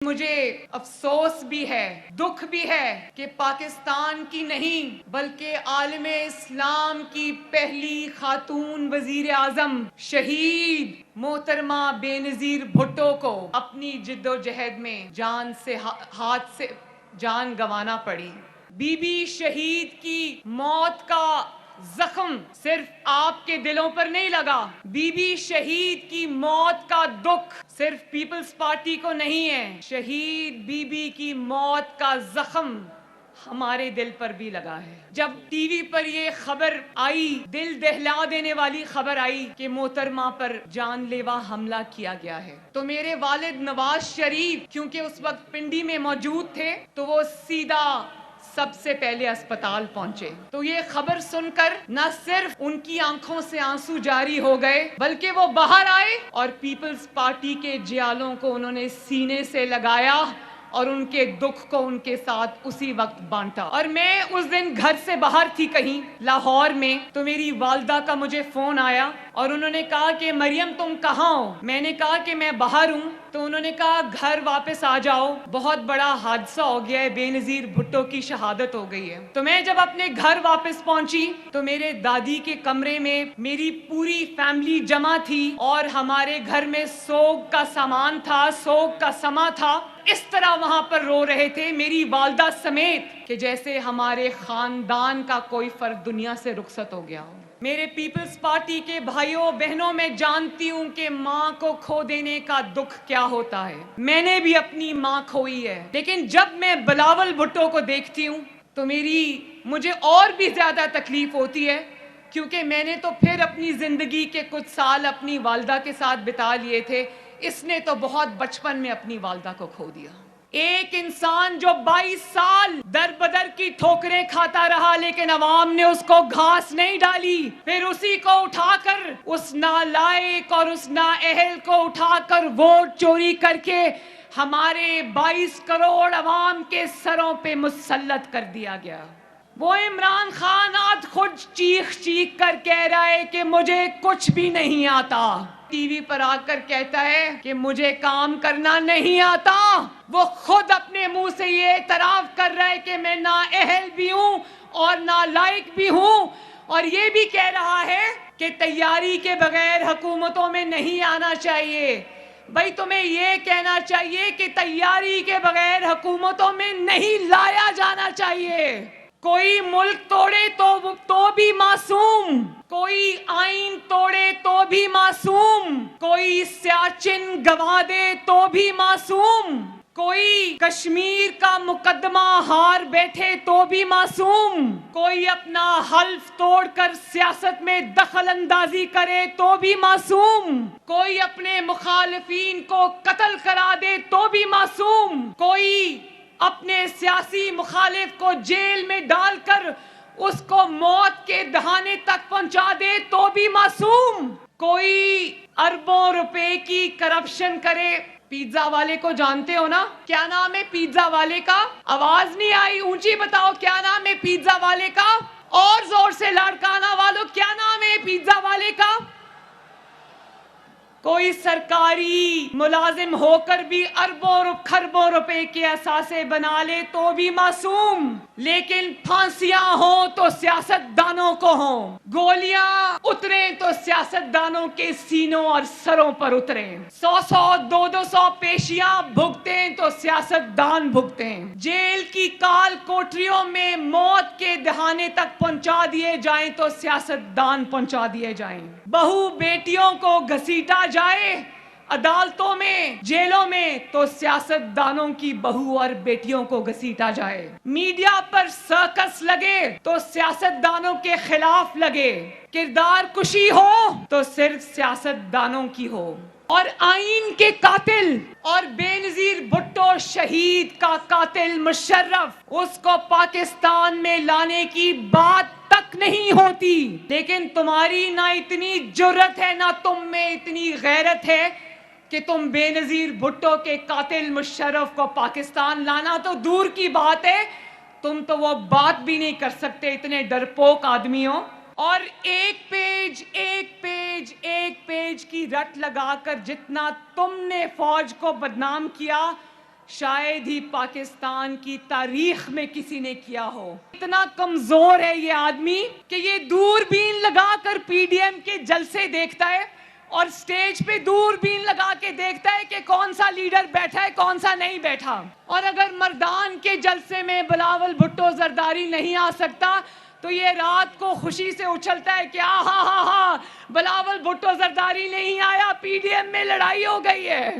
مجھے افسوس بھی ہے، دکھ بھی ہے کہ پاکستان کی نہیں بلکہ عالم اسلام کی پہلی خاتون وزیر اعظم شہید محترمہ بے نظیر بھٹو کو اپنی جد و جہد میں ہاتھ سے جان گنوانا پڑی۔ بی بی شہید کی موت کا زخم صرف آپ کے دلوں پر نہیں لگا، بی بی شہید کی موت کا دکھ صرف پیپلز پارٹی کو نہیں ہے، شہید بی بی کی موت کا زخم ہمارے دل پر بھی لگا ہے۔ جب ٹی وی پر یہ خبر آئی، دل دہلا دینے والی خبر آئی کہ محترمہ پر جان لیوا حملہ کیا گیا ہے، تو میرے والد نواز شریف کیونکہ اس وقت پنڈی میں موجود تھے تو وہ سیدھا سب سے پہلے اسپتال پہنچے۔ تو یہ خبر سن کر نہ صرف ان کی آنکھوں سے آنسو جاری ہو گئے بلکہ وہ باہر آئے اور پیپلز پارٹی کے جیالوں کو انہوں نے سینے سے لگایا اور ان کے دکھ کو ان کے ساتھ اسی وقت بانٹا۔ اور میں اس دن گھر سے باہر تھی کہیں لاہور میں، تو میری والدہ کا مجھے فون آیا اور انہوں نے کہا کہ مریم تم کہاں ہو؟ میں نے کہا کہ میں باہر ہوں۔ تو انہوں نے کہا گھر واپس آ جاؤ، بہت بڑا حادثہ ہو گیا ہے، بے نظیر بھٹو کی شہادت ہو گئی ہے۔ تو میں جب اپنے گھر واپس پہنچی تو میرے دادی کے کمرے میں میری پوری فیملی جمع تھی اور ہمارے گھر میں سوگ کا سامان تھا، سوگ کا سما تھا۔ اس طرح وہاں پر رو رہے تھے میری والدہ سمیت کہ جیسے ہمارے خاندان کا کوئی فرد دنیا سے رخصت ہو گیا ہو۔ میرے پیپلز پارٹی کے بھائیوں بہنوں، میں جانتی ہوں کہ ماں کو کھو دینے کا دکھ کیا ہوتا ہے۔ میں نے بھی اپنی ماں کھوئی ہے، لیکن جب میں بلاول بھٹو کو دیکھتی ہوں تو مجھے اور بھی زیادہ تکلیف ہوتی ہے، کیونکہ میں نے تو پھر اپنی زندگی کے کچھ سال اپنی والدہ کے ساتھ بتا لیے تھے، اس نے تو بہت بچپن میں اپنی والدہ کو کھو دیا۔ ایک انسان جو 22 سال در بدر کی ٹھوکریں کھاتا رہا لیکن عوام نے اس کو گھاس نہیں ڈالی، پھر اسی کو اٹھا کر اس نالائق اور اس نااہل کو اٹھا کر ووٹ چوری کر کے ہمارے 22 کروڑ عوام کے سروں پہ مسلط کر دیا گیا۔ وہ عمران خان آج خود چیخ چیخ کر کہہ رہا ہے کہ مجھے کچھ بھی نہیں آتا، ٹی وی پر آ کر کہتا ہے کہ مجھے کام کرنا نہیں آتا۔ وہ خود اپنے منہ سے یہ اعتراف کر رہا ہے کہ میں نااہل بھی ہوں اور نالائق بھی ہوں، اور یہ بھی کہہ رہا ہے کہ تیاری کے بغیر حکومتوں میں نہیں آنا چاہیے۔ بھائی تمہیں یہ کہنا چاہیے کہ تیاری کے بغیر حکومتوں میں نہیں لایا جانا چاہیے۔ کوئی ملک توڑے تو بھی معصوم، کوئی آئین توڑے تو بھی معصوم، کوئی سیاچن گوا دے تو بھی معصوم، کوئی کشمیر کا مقدمہ ہار بیٹھے تو بھی معصوم، کوئی اپنا حلف توڑ کر سیاست میں دخل اندازی کرے تو بھی معصوم، کوئی اپنے مخالفین کو قتل کرا دے تو بھی معصوم، کوئی اپنے سیاسی مخالف کو جیل میں ڈال کر اس کو موت کے دہانے تک پہنچا دے تو بھی معصوم، کوئی اربوں روپے کی کرپشن کرے۔ پیزا والے کو جانتے ہو نا؟ کیا نام ہے پیزا والے کا؟ آواز نہیں آئی، اونچی بتاؤ کیا نام ہے پیزا والے کا؟ اور زور سے لاڑکانہ والوں کیا نام ہے پیزا والے کا؟ کوئی سرکاری ملازم ہو کر بھی اربوں خربوں روپے کے اثاثے بنا لے تو بھی معصوم، لیکن پھانسیاں ہوں تو سیاست دانوں کو ہوں، گولیاں اتریں تو سیاست دانوں کے سینوں اور سروں پر اتریں، 100 پیشیاں بھگتیں تو سیاست دان بھگتیں، جیل کی کال کوٹریوں میں موت کے دہانے تک پہنچا دیے جائیں تو سیاست دان پہنچا دیے جائیں، بہو بیٹیوں کو گھسیٹا جائے عدالتوں میں جیلوں میں تو سیاست دانوں کی بہو اور بیٹیوں کو گھسیٹا جائے، میڈیا پر سرکس لگے تو سیاست دانوں کے خلاف لگے، کردار کشی ہو تو صرف سیاست دانوں کی ہو، اور آئین کے قاتل اور بے نظیر بھٹو شہید کا قاتل مشرف، اس کو پاکستان میں لانے کی بات تک نہیں ہوتی، لیکن تمہاری نہ اتنی جرت ہے نہ تم میں اتنی غیرت ہے کہ تم بے نظیر بھٹو کے قاتل مشرف کو پاکستان لانا تو دور کی بات ہے، تم تو وہ بات بھی نہیں کر سکتے، اتنے ڈرپوک آدمی ہو۔ اور ایک پیج کی رٹ لگا کر جتنا تم نے فوج کو بدنام کیا، شاید ہی پاکستان کی تاریخ میں کسی نے کیا ہو. اتنا کمزور ہے یہ آدمی کہ یہ دوربین لگا کر پی ڈی ایم کے جلسے دیکھتا ہے اور سٹیج پہ دوربین لگا کے دیکھتا ہے کہ کون سا لیڈر بیٹھا ہے کون سا نہیں بیٹھا. اور اگر مردان کے جلسے میں بلاول بھٹو زرداری نہیں آ سکتا تو یہ رات کو خوشی سے اچھلتا ہے کہ ہاں ہاں ہاں بلاول بھٹو زرداری نہیں آیا, پی ڈی ایم میں لڑائی ہو گئی ہے.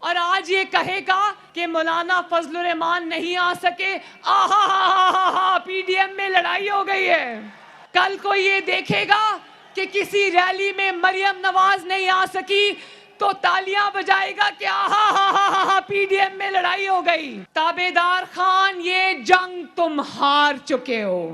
اور آج یہ کہے گا کہ مولانا فضل الرحمان نہیں آ سکے, آہا ہا ہا ہا ہا پی ڈی ایم میں لڑائی ہو گئی ہے. کل کو یہ دیکھے گا کہ کسی ریلی میں مریم نواز نہیں آ سکی تو تالیاں بجائے گا کہ آہا ہا ہا ہا ہا پی ڈی ایم میں لڑائی ہو گئی. تابعدار خان, یہ جنگ تم ہار چکے ہو.